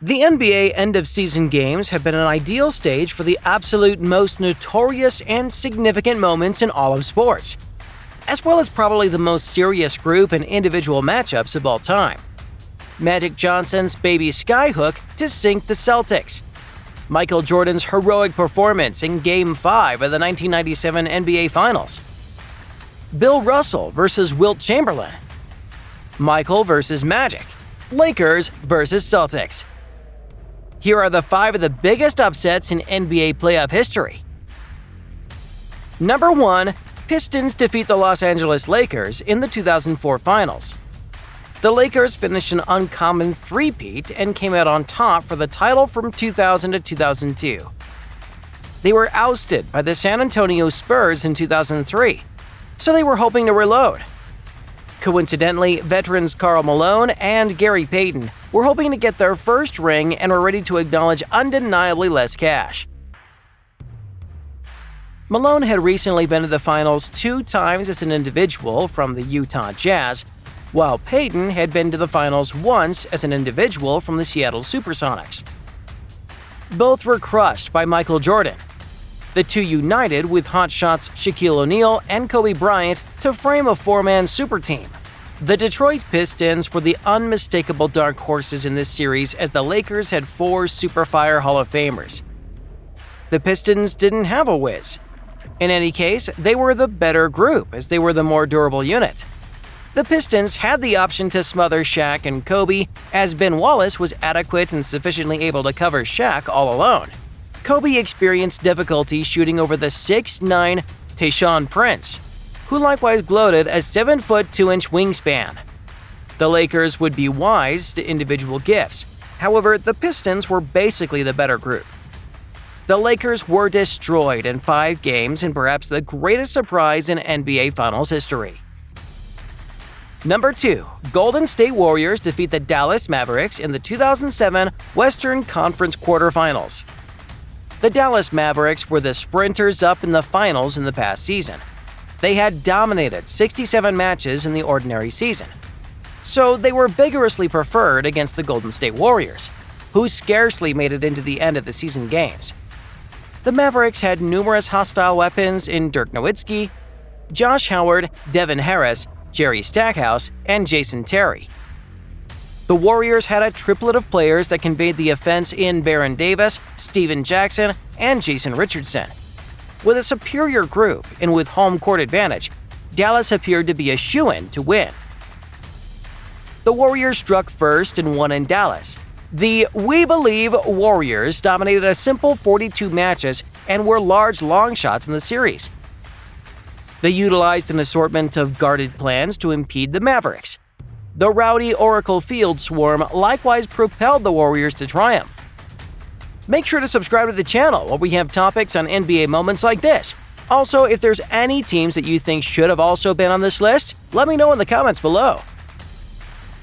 The NBA end-of-season games have been an ideal stage for the absolute most notorious and significant moments in all of sports, as well as probably the most serious group and individual matchups of all time. Magic Johnson's baby skyhook to sink the Celtics. Michael Jordan's heroic performance in Game 5 of the 1997 NBA Finals. Bill Russell versus Wilt Chamberlain. Michael versus Magic. Lakers versus Celtics. Here are the 5 of the biggest upsets in NBA playoff history. Number 1. Pistons defeat the Los Angeles Lakers in the 2004 Finals. The Lakers finished an uncommon three-peat and came out on top for the title from 2000 to 2002. They were ousted by the San Antonio Spurs in 2003, so they were hoping to reload. Coincidentally, veterans Karl Malone and Gary Payton were hoping to get their first ring and were ready to acknowledge undeniably less cash. Malone had recently been to the finals 2 times as an individual from the Utah Jazz, while Payton had been to the finals once as an individual from the Seattle Supersonics. Both were crushed by Michael Jordan. The two united with hotshots Shaquille O'Neal and Kobe Bryant to frame a 4-man super team. The Detroit Pistons were the unmistakable dark horses in this series as the Lakers had 4 Superfire Hall of Famers. The Pistons didn't have a Wiz. In any case, they were the better group as they were the more durable unit. The Pistons had the option to smother Shaq and Kobe, as Ben Wallace was adequate and sufficiently able to cover Shaq all alone. Kobe experienced difficulty shooting over the 6'9" Tayshaun Prince, who likewise gloated a 7-foot 2-inch wingspan. The Lakers would be wise to individual gifts. However, the Pistons were basically the better group. The Lakers were destroyed in 5 games in perhaps the greatest surprise in NBA Finals history. Number 2. Golden State Warriors defeat the Dallas Mavericks in the 2007 Western Conference Quarterfinals. The Dallas Mavericks were the sprinters up in the finals in the past season. They had dominated 67 matches in the ordinary season, so they were vigorously preferred against the Golden State Warriors, who scarcely made it into the end of the season games. The Mavericks had numerous hostile weapons in Dirk Nowitzki, Josh Howard, Devin Harris, Jerry Stackhouse, and Jason Terry. The Warriors had a triplet of players that conveyed the offense in Baron Davis, Steven Jackson, and Jason Richardson. With a superior group and with home court advantage, Dallas appeared to be a shoo-in to win. The Warriors struck first and won in Dallas. The We Believe Warriors dominated a simple 42 matches and were large long shots in the series. They utilized an assortment of guarded plans to impede the Mavericks. The rowdy Oracle Field swarm likewise propelled the Warriors to triumph. Make sure to subscribe to the channel where we have topics on NBA moments like this. Also, if there's any teams that you think should have also been on this list, let me know in the comments below.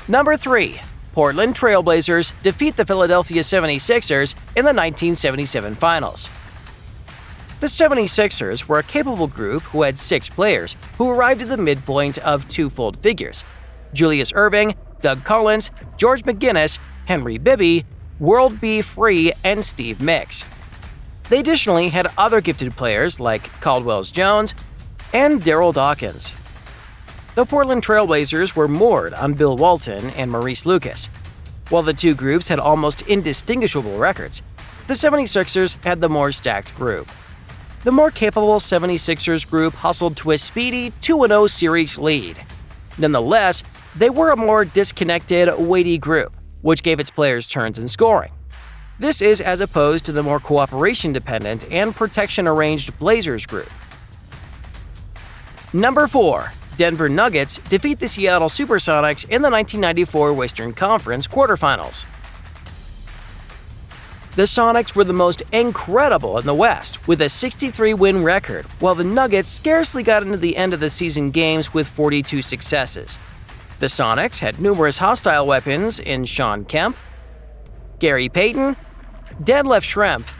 Number 3. Portland Trail Blazers defeat the Philadelphia 76ers in the 1977 Finals. The 76ers were a capable group who had 6 players who arrived at the midpoint of 2-fold figures: Julius Erving, Doug Collins, George McGinnis, Henry Bibby, World B. Free, and Steve Mix. They additionally had other gifted players like Caldwell Jones and Darryl Dawkins. The Portland Trail Blazers were moored on Bill Walton and Maurice Lucas. While the two groups had almost indistinguishable records, the 76ers had the more stacked group. The more capable 76ers group hustled to a speedy 2-0 series lead. Nonetheless, they were a more disconnected, weighty group, which gave its players turns in scoring. This is as opposed to the more cooperation-dependent and protection-arranged Blazers group. Number 4. Denver Nuggets defeat the Seattle Supersonics in the 1994 Western Conference Quarterfinals. The Sonics were the most incredible in the West, with a 63-win record, while the Nuggets scarcely got into the end of the season games with 42 successes. The Sonics had numerous hostile weapons in Shawn Kemp, Gary Payton, Detlef Schrempf,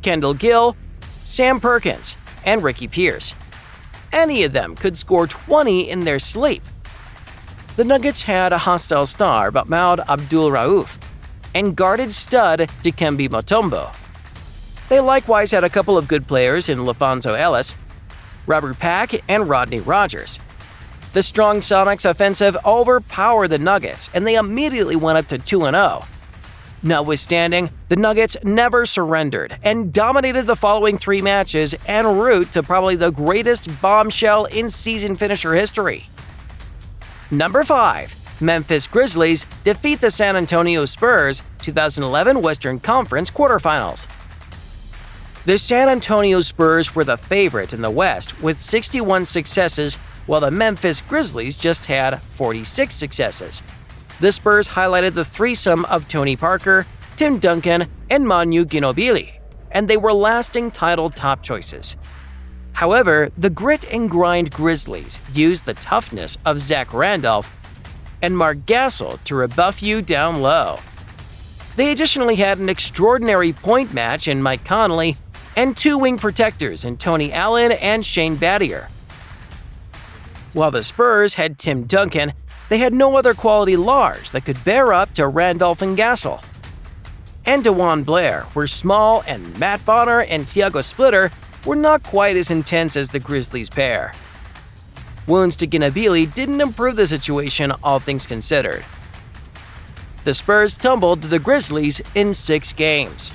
Kendall Gill, Sam Perkins, and Ricky Pierce. Any of them could score 20 in their sleep. The Nuggets had a hostile star, Mahmoud Abdul-Rauf, and guarded stud Dikembe Mutombo. They likewise had a couple of good players in LaFonso Ellis, Robert Pack, and Rodney Rogers. The strong Sonics offensive overpowered the Nuggets, and they immediately went up to 2-0. Notwithstanding, the Nuggets never surrendered and dominated the following 3 matches en route to probably the greatest bombshell in season finisher history. Number 5. Memphis Grizzlies defeat the San Antonio Spurs 2011 Western Conference quarterfinals. The San Antonio Spurs were the favorite in the West with 61 successes, while the Memphis Grizzlies just had 46 successes. The Spurs highlighted the threesome of Tony Parker, Tim Duncan, and Manu Ginobili, and they were lasting title top choices. However, the grit and grind Grizzlies used the toughness of Zach Randolph and Mark Gasol to rebuff you down low. They additionally had an extraordinary point match in Mike Conley and 2 wing protectors in Tony Allen and Shane Battier. While the Spurs had Tim Duncan, they had no other quality large that could bear up to Randolph and Gasol. And DeJuan Blair were small, and Matt Bonner and Tiago Splitter were not quite as intense as the Grizzlies pair. Wounds to Ginobili didn't improve the situation, all things considered. The Spurs tumbled to the Grizzlies in 6 games.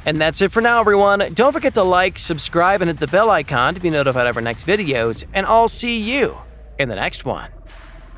And that's it for now, everyone. Don't forget to like, subscribe, and hit the bell icon to be notified of our next videos, and I'll see you in the next one.